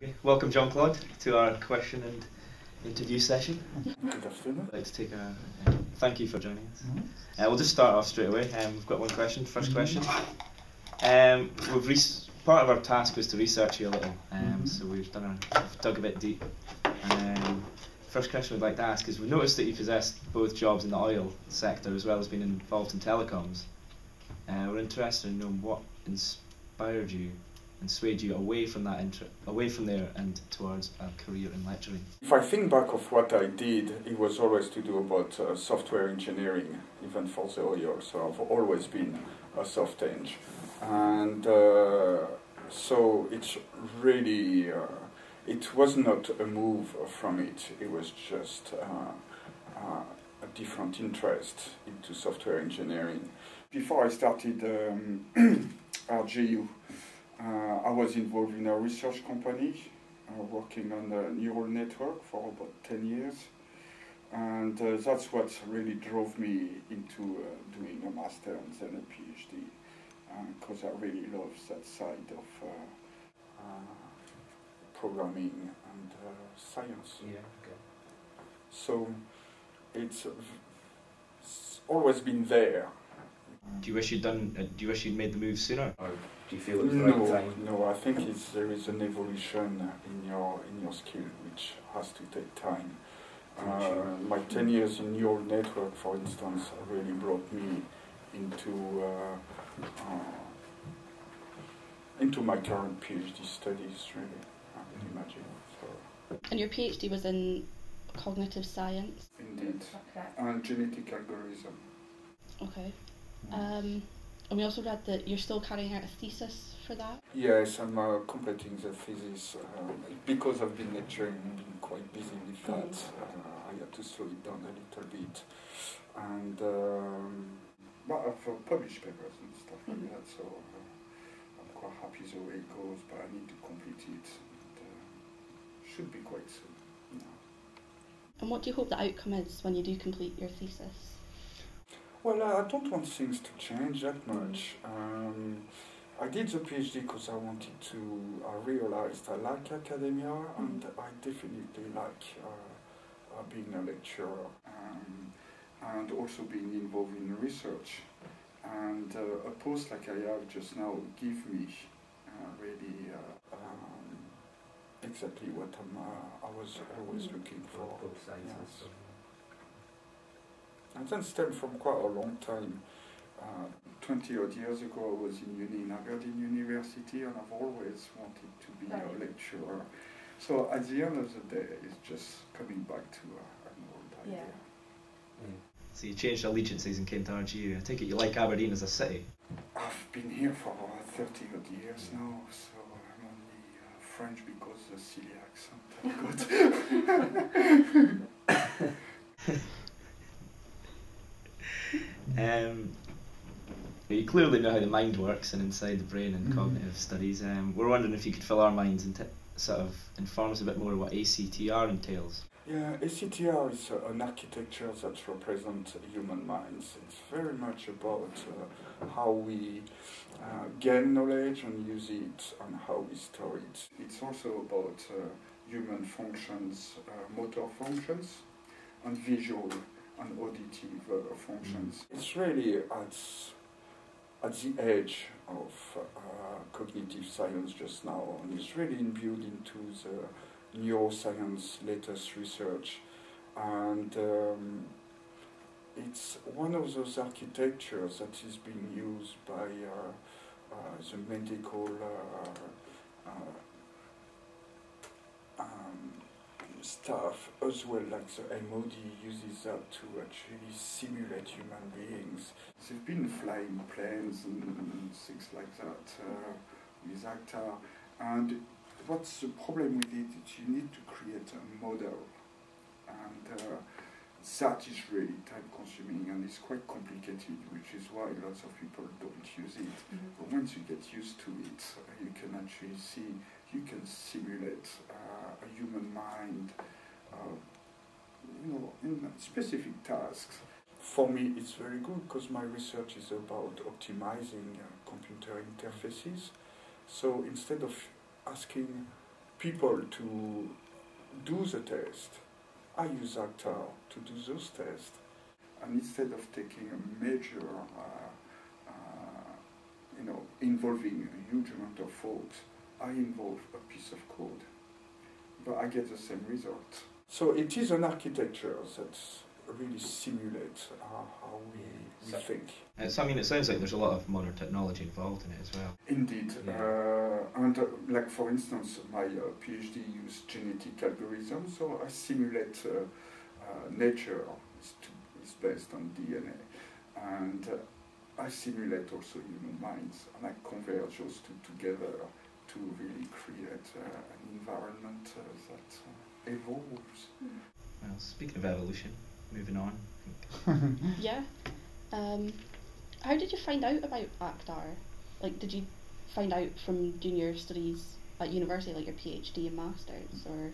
Okay. Welcome, Jean-Claude, to our question and interview session. Good afternoon. Let's take a thank you for joining us. We'll just start off straight away. We've got one question. First question. Part of our task was to research you a little, so we've dug a bit deep. First question we'd like to ask is: we've noticed that you possessed both jobs in the oil sector as well as being involved in telecoms. We're interested in knowing what inspired you and swayed you away from there and towards a career in lecturing. If I think back of what I did, it was always to do about software engineering, even for the oil. So I've always been a soft eng, and so it's really it was not a move from it. It was just a different interest into software engineering. Before I started RGU, I was involved in a research company working on a neural network for about 10 years, and that's what really drove me into doing a master and then a PhD, because I really love that side of programming and science. Yeah. Okay. So it's always been there. Do you wish you'd made the move sooner, or do you feel it was the No, right time? no. I think there is an evolution in your skill which has to take time. My 10 years in neural network, for instance, really brought me into my current PhD studies. Really, I can imagine. So. And your PhD was in cognitive science? Indeed, and genetic algorithm. Okay. And we also read that you're still carrying out a thesis for that? Yes, I'm completing the thesis. Because I've been lecturing and been quite busy with that, I had to slow it down a little bit. And but I've published papers and stuff like that, so I'm quite happy the way it goes, but I need to complete it. And, should be quite soon. Yeah. And what do you hope the outcome is when you do complete your thesis? Well, I don't want things to change that much. I did the PhD because I wanted to, I realized I like academia and I definitely like being a lecturer and also being involved in research. And a post like I have just now give me really exactly what I was always looking for. Yes. And then stemmed from quite a long time. 20 odd years ago I was in Aberdeen University, and I've always wanted to be a lecturer. So at the end of the day, it's just coming back to an old idea. So you changed allegiances and came to RGU. I take it you like Aberdeen as a city? I've been here for 30 odd years now, so I'm only French because the silly accent I've got. You clearly know how the mind works and inside the brain and cognitive studies. We're wondering if you could fill our minds and sort of inform us a bit more what ACTR entails. Yeah, ACTR is an architecture that represents human minds. It's very much about how we gain knowledge and use it and how we store it. It's also about human functions, motor functions, and visual and auditive functions. It's really at the edge of cognitive science just now, and it's really imbued into the neuroscience latest research, and it's one of those architectures that is being used by the medical staff as well, like the MOD uses that to actually simulate human beings. There've been flying planes and things like that with ACTA, and what's the problem with it is you need to create a model, and that is really time consuming and it's quite complicated, which is why lots of people don't use it. But once you get used to it, you can actually see, you can simulate a human mind in specific tasks. For me it's very good because my research is about optimizing computer interfaces. So instead of asking people to do the test, I use Acta to do those tests. And instead of taking a major, involving a huge amount of folks, I involve a piece of code, but I get the same result. So it is an architecture that really simulates how we think. It sounds like there's a lot of modern technology involved in it as well. Indeed. Yeah. Like for instance, my PhD used genetic algorithms, so I simulate nature. It's based on DNA. And I simulate also human minds, and I converge those two together to really create an environment that evolves. Well, speaking of evolution, moving on. Yeah. How did you find out about ACTAR? Like, did you find out from doing your studies at university, like your PhD and masters, or?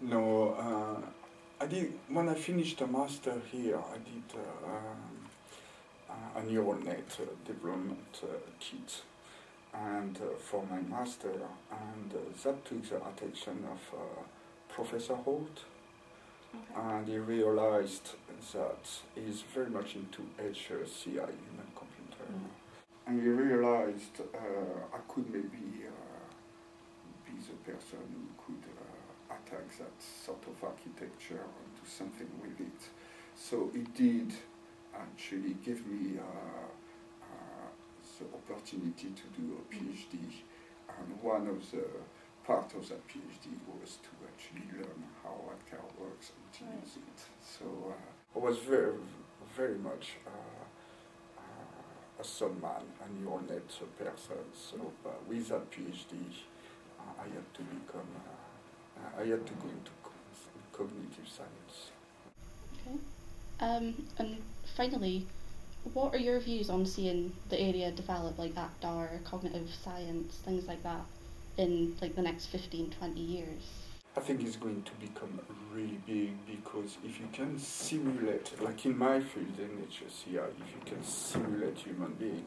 No, I did. When I finished a master here, I did a neural net development kit, and for my master, and that took the attention of Professor Holt. Okay. And he realized that he's very much into HCI, human computer. And he realized I could maybe be the person who could attack that sort of architecture and do something with it. So he did actually give me the opportunity to do a PhD. And one of the part of that PhD was to actually learn how ACTA works and to use it. So I was very, very much a some man, a neural net person. So with that PhD, I had to become, I had to go into cognitive science. Okay. And finally, what are your views on seeing the area develop, like ACTAR, cognitive science, things like that, in like the next 15-20 years? I think it's going to become really big, because if you can simulate, like in my field in HCI, if you can simulate human being,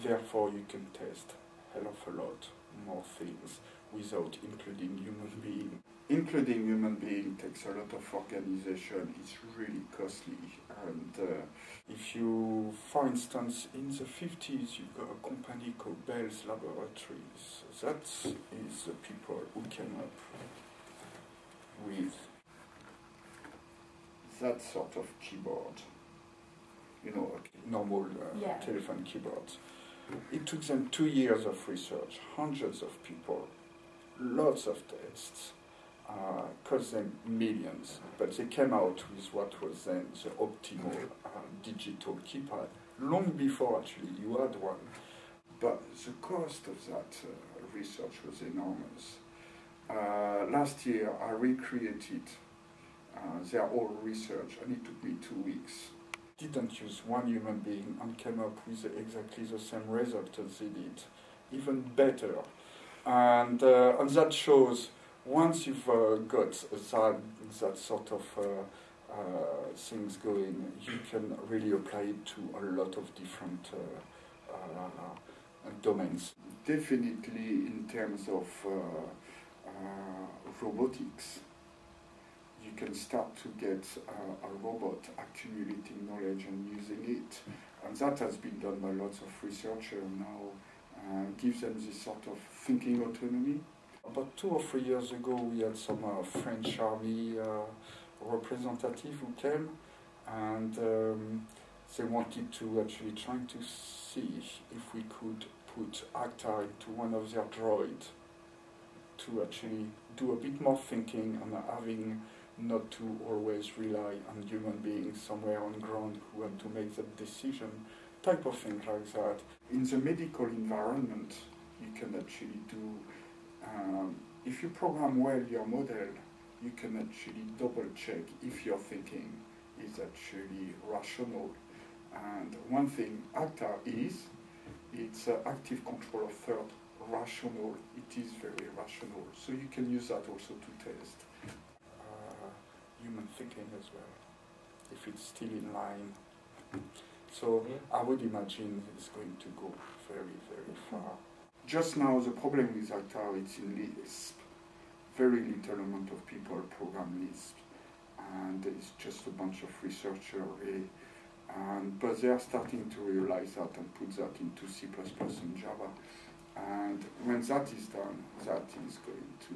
therefore you can test a hell of a lot more things without including human being. Including human being takes a lot of organization, it's really costly. And if you, for instance, in the 50s, you've got a company called Bell's Laboratories. That is the people who came up with that sort of keyboard, a normal telephone keyboard. It took them 2 years of research, hundreds of people, lots of tests, cost them millions, but they came out with what was then the optimal digital keypad, long before actually you had one. But the cost of that research was enormous. Last year I recreated their whole research, and it took me 2 weeks. Didn't use one human being and came up with exactly the same result as they did, even better. And that shows, once you've got that sort of things going, you can really apply it to a lot of different domains. Definitely in terms of robotics, you can start to get a robot accumulating knowledge and using it. And that has been done by lots of researchers now, gives them this sort of thinking autonomy. About 2 or 3 years ago, we had some French army representative who came, and they wanted to actually try to see if we could put ACTA into one of their droids to actually do a bit more thinking and having not to always rely on human beings somewhere on ground who have to make that decision, type of thing like that. In the medical environment, you can actually do, if you program well your model, you can actually double check if your thinking is actually rational. And one thing ACTA is, it's active control of third, rational. It is very rational. So you can use that also to test human thinking as well, if it's still in line. So I would imagine it's going to go very, very far. Just now the problem with ACTA, it's in Lisp. very little amount of people program Lisp, and it's just a bunch of researchers. But they are starting to realize that and put that into C++ and Java. And when that is done, that is going to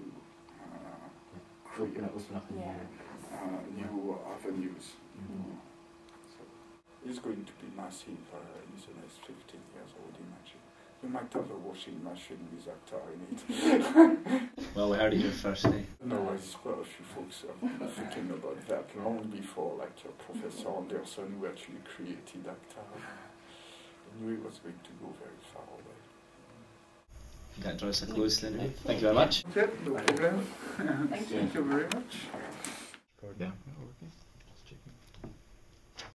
create new avenues. So it's going to be massive in the next 15 years, I would imagine. You might have a washing machine with Actar in it. Well, we heard it here first, eh? No, I suppose a few folks have been thinking about that long before, like Professor Anderson, who actually created Actar. I knew it was going to go very far away. That draws us close to the interview. Thank you very much. Yeah, no problem. Thank you very much. Yeah.